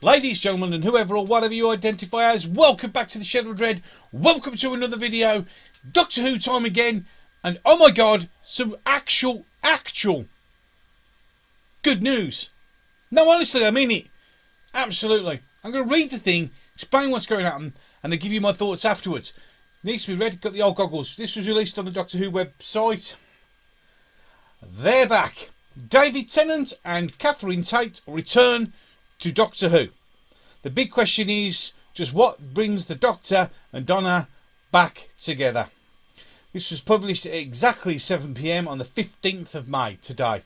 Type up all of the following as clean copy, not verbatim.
Ladies, gentlemen, and whoever or whatever you identify as, welcome back to the Shed of Dread. Welcome to another video. Doctor Who time again. And oh my god, some actual good news. No, honestly, I mean it. Absolutely. I'm going to read the thing, explain what's going on, and then give you my thoughts afterwards. Needs to be read. Got the old goggles. This was released on the Doctor Who website. They're back. David Tennant and Catherine Tate return to Doctor Who. The big question is just what brings the Doctor and Donna back together. This was published at exactly 7 PM on the 15th of May today.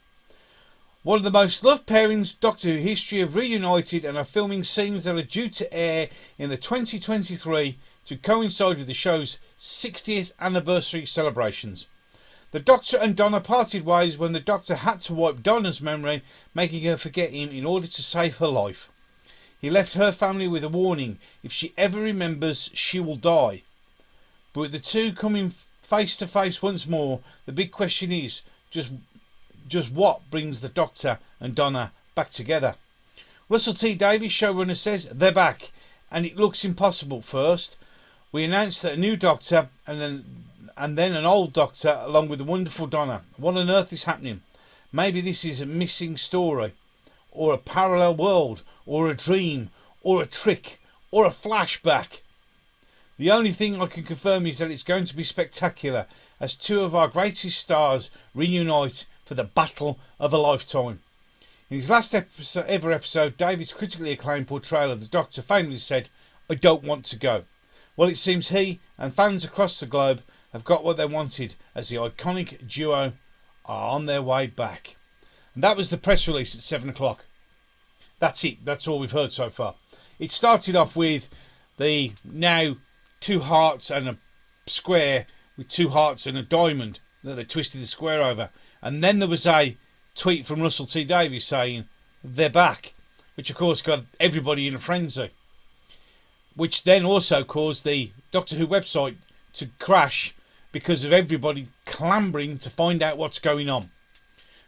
One of the most loved pairings Doctor Who history have reunited and are filming scenes that are due to air in the 2023 to coincide with the show's 60th anniversary celebrations. The Doctor and Donna parted ways when the Doctor had to wipe Donna's memory, making her forget him in order to save her life. He left her family with a warning: if she ever remembers, she will die. But with the two coming face to face once more, the big question is just what brings the Doctor and Donna back together. Russell T Davies, showrunner, says they're back, and it looks impossible. First, we announced that a new Doctor and then an old Doctor along with the wonderful Donna. What on earth is happening? Maybe this is a missing story, or a parallel world, or a dream, or a trick, or a flashback. The only thing I can confirm is that it's going to be spectacular as two of our greatest stars reunite for the battle of a lifetime. In his last ever episode, David's critically acclaimed portrayal of the Doctor famously said, "I don't want to go." Well, it seems he and fans across the globe have got what they wanted, as the iconic duo are on their way back. And that was the press release at 7 o'clock. That's it. That's all we've heard so far. It started off with the now two hearts and a square with two hearts and a diamond that they twisted the square over. And then there was a tweet from Russell T Davies saying they're back, which of course got everybody in a frenzy, which then also caused the Doctor Who website to crash because of everybody clambering to find out what's going on.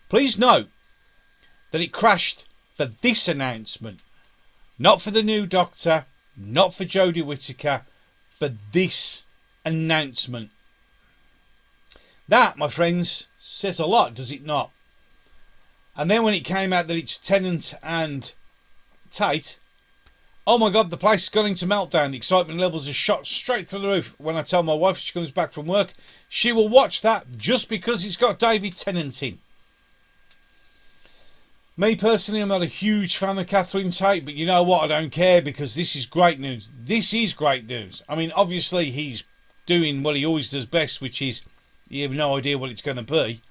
Please note that it crashed for this announcement, not for the new Doctor, not for Jodie Whittaker, for this announcement. That, my friends, says a lot, does it not? And then when it came out that it's Tennant and Tate, oh my god, the place has gone into meltdown. The excitement levels are shot straight through the roof. When I tell my wife she comes back from work, she will watch that just because it's got David Tennant in. Me personally, I'm not a huge fan of Catherine Tate, but you know what? I don't care because this is great news. This is great news. I mean, obviously he's doing what he always does best, which is you have no idea what it's going to be.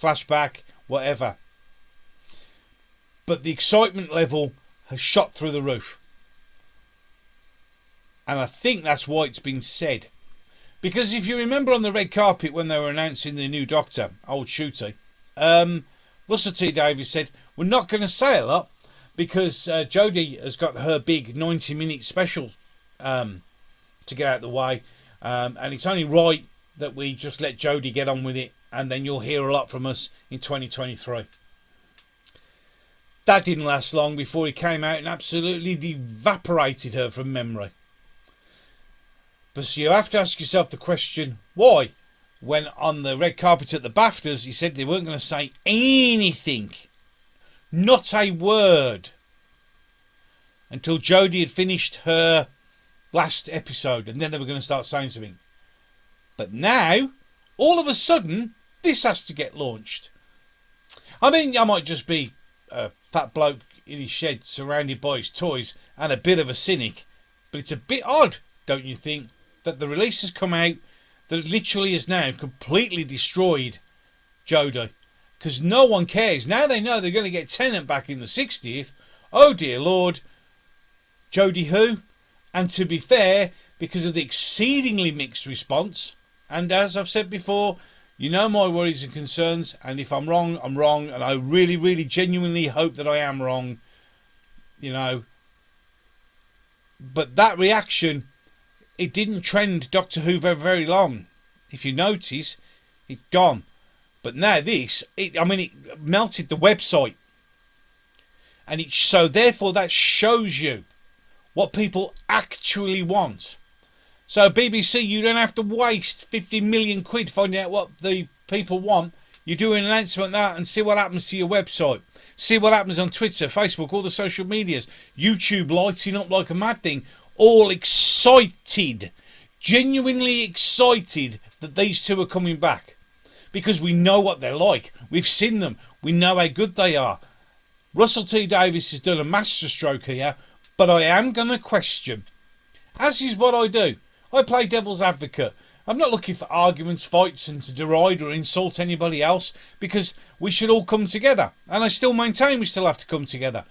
Flashback, whatever. But the excitement level has shot through the roof. And I think that's why it's been said. Because if you remember on the red carpet when they were announcing the new Doctor, old Shooty, Russell T Davies said, we're not going to say a lot because Jodie has got her big 90-minute special to get out of the way. And it's only right that we just let Jodie get on with it, and then you'll hear a lot from us in 2023. That didn't last long before he came out and absolutely evaporated her from memory. But you have to ask yourself the question, why? When on the red carpet at the BAFTAs, he said they weren't going to say anything, not a word, until Jodie had finished her last episode, and then they were going to start saying something. But now, all of a sudden, this has to get launched. I mean, I might just be a fat bloke in his shed surrounded by his toys and a bit of a cynic, but it's a bit odd, don't you think, that the release has come out that literally has now completely destroyed Jodie, because no one cares. Now they know they're going to get Tennant back in the 60th. Oh dear Lord, Jodie who? And to be fair, because of the exceedingly mixed response, and as I've said before, you know my worries and concerns, and if I'm wrong, I'm wrong, and I really, really genuinely hope that I am wrong, you know. But that reaction, it didn't trend Doctor Who very, very long. If you notice, it's gone. But now this, it melted the website. and so therefore that shows you what people actually want. So BBC, you don't have to waste 50 million quid finding out what the people want. You do an announcement like that and see what happens to your website. See what happens on Twitter, Facebook, all the social medias. YouTube lighting up like a mad thing. All excited, genuinely excited that these two are coming back. Because we know what they're like. We've seen them. We know how good they are. Russell T Davies has done a masterstroke here, but I am going to question, as is what I do. I play devil's advocate. I'm not looking for arguments, fights, and to deride or insult anybody else, because we should all come together. And I still maintain we still have to come together.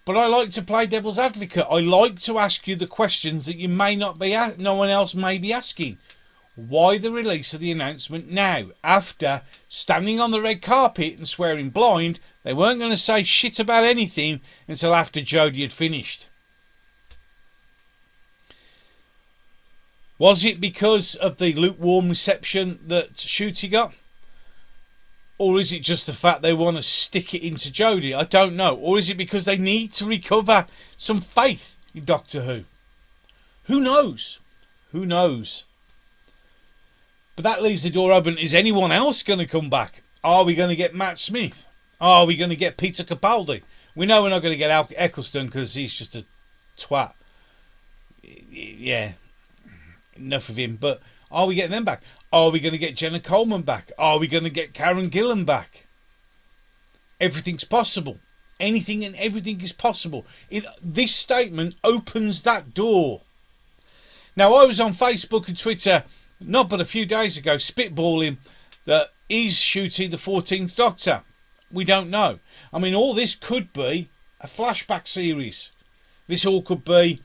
But I like to play devil's advocate. I like to ask you the questions that you may not be, no one else may be asking. Why the release of the announcement now? After standing on the red carpet and swearing blind, they weren't going to say shit about anything until after Jodie had finished. Was it because of the lukewarm reception that Ncuti got? Or is it just the fact they want to stick it into Jodie? I don't know. Or is it because they need to recover some faith in Doctor Who? Who knows? Who knows? But that leaves the door open. Is anyone else going to come back? Are we going to get Matt Smith? Are we going to get Peter Capaldi? We know we're not going to get Al Eccleston because he's just a twat. Yeah. Enough of him. But are we getting them back? Are we going to get Jenna Coleman back? Are we going to get Karen Gillan back? Everything's possible. Anything and everything is possible. This statement opens that door. Now, I was on Facebook and Twitter not but a few days ago spitballing that is Ncuti the 14th Doctor. We don't know. I mean, all this could be a flashback series. This all could be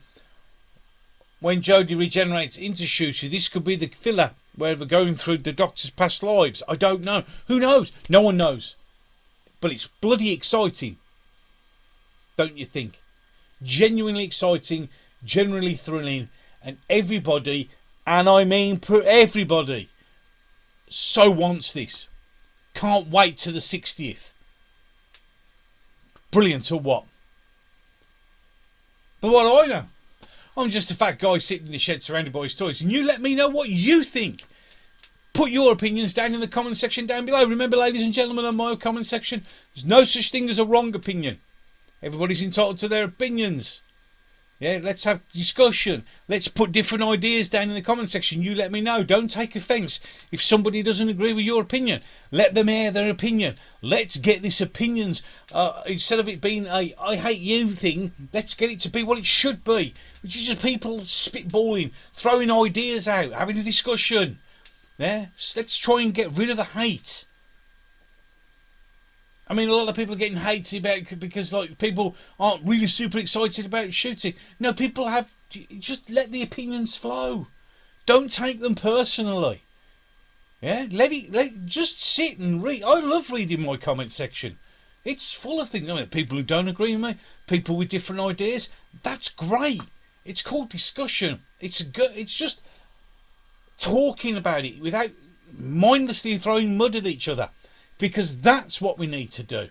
when Jodie regenerates into Ncuti. This could be the filler where we're going through the Doctor's past lives. I don't know. Who knows? No one knows. But it's bloody exciting. Don't you think? Genuinely exciting, generally thrilling, and everybody, and I mean everybody, so wants this. Can't wait to the 60th. Brilliant or what? But what do I know? I'm just a fat guy sitting in the shed surrounded by his toys, and you let me know what you think. Put your opinions down in the comment section down below. Remember, ladies and gentlemen, on my comment section, there's no such thing as a wrong opinion. Everybody's entitled to their opinions. Yeah, let's have discussion. Let's put different ideas down in the comment section. You let me know. Don't take offence if somebody doesn't agree with your opinion. Let them air their opinion. Let's get this opinions, instead of it being a I hate you thing, let's get it to be what it should be, which is just people spitballing, throwing ideas out, having a discussion. Yeah, let's try and get rid of the hate. I mean, a lot of people are getting hated about because like people aren't really super excited about shooting. No, people have. Just let the opinions flow. Don't take them personally. Yeah, just sit and read. I love reading my comment section. It's full of things. I mean, people who don't agree with me, people with different ideas. That's great. It's called discussion. It's good. It's just talking about it without mindlessly throwing mud at each other. Because that's what we need to do.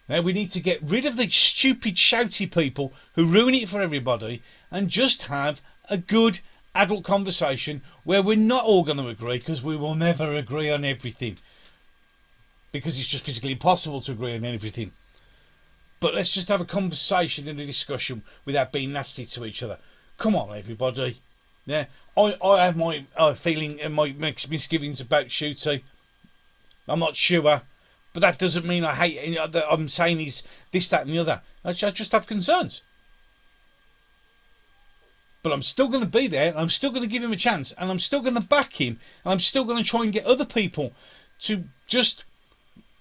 Now we need to get rid of the stupid shouty people who ruin it for everybody and just have a good adult conversation where we're not all going to agree, because we will never agree on everything. Because it's just physically impossible to agree on everything. But let's just have a conversation and a discussion without being nasty to each other. Come on, everybody. Yeah, I have my feeling and my misgivings about Ncuti. I'm not sure, but that doesn't mean I hate. I'm saying he's this, that, and the other. I just have concerns. But I'm still going to be there, and I'm still going to give him a chance, and I'm still going to back him, and I'm still going to try and get other people to just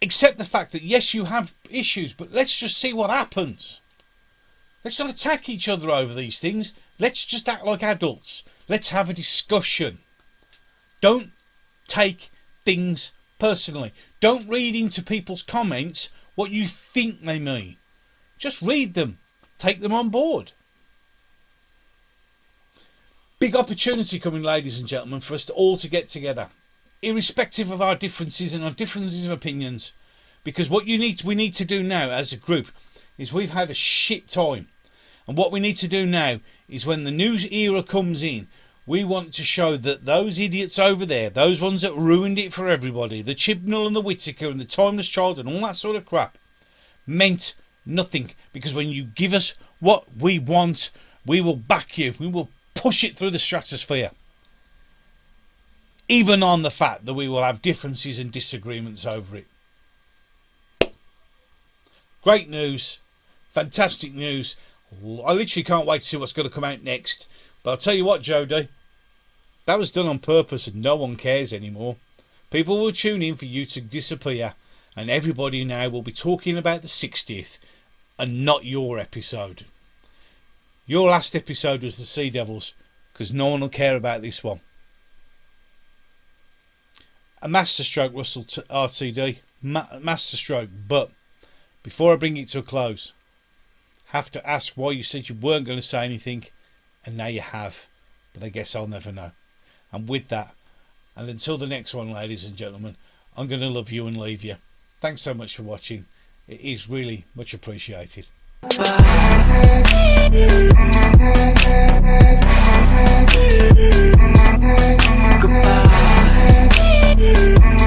accept the fact that yes, you have issues, but let's just see what happens. Let's not attack each other over these things. Let's just act like adults. Let's have a discussion. Don't take things personally. Don't read into people's comments what you think they mean. Just read them. Take them on board. Big opportunity coming, ladies and gentlemen, for us to all to get together. Irrespective of our differences and our differences of opinions. Because what we need to do now as a group is we've had a shit time. And what we need to do now is when the new era comes in, we want to show that those idiots over there, those ones that ruined it for everybody, the Chibnall and the Whittaker and the Timeless Child and all that sort of crap, meant nothing. Because when you give us what we want, we will back you. We will push it through the stratosphere. Even on the fact that we will have differences and disagreements over it. Great news. Fantastic news. I literally can't wait to see what's going to come out next. But I'll tell you what, Jodie, that was done on purpose and no one cares anymore. People will tune in for you to disappear and everybody now will be talking about the 60th and not your episode. Your last episode was the Sea Devils because no one will care about this one. A masterstroke, Russell RTD. Masterstroke. But before I bring it to a close, have to ask why you said you weren't going to say anything. And now you have, but I guess I'll never know. And with that, and until the next one, ladies and gentlemen, I'm going to love you and leave you. Thanks so much for watching. It is really much appreciated. Goodbye.